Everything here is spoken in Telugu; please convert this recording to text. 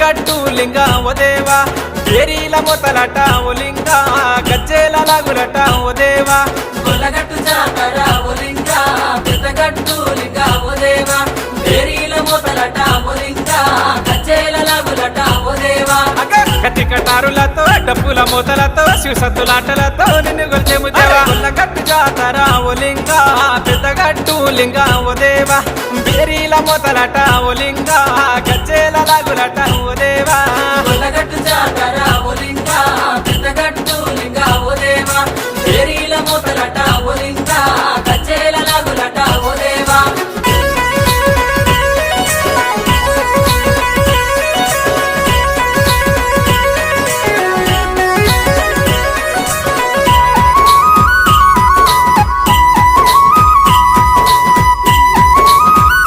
పెద్దగట్టు లింగా ఓ దేవా ఏరీల మొతలట ఓ లింగా గజ్జేల లాగులట ఓ దేవా గొల్లగట్టు జాతర ఓ లింగా పెద్దగట్టు లింగా ఓ దేవా ఏరీల మొతలట ఓ లింగా గజ్జేల లాగులట ఓ దేవా గట్టి కటారులతో డప్పుల మూతలతో శివసత్తులాటలతో నిన్ను గొల్చెము దేవా గొల్లగట్టు జాతర ఓ లింగా పెద్దగట్టు లింగా ఓ దేవా బేరీల మూతలట ఓ లింగా గజ్జేల లాగులట ఓ దేవా గొల్లగట్టు జాతర ఓ లింగా పెద్దగట్టు లింగా ఓ దేవా ఏరీల మొతలట ఓ లింగా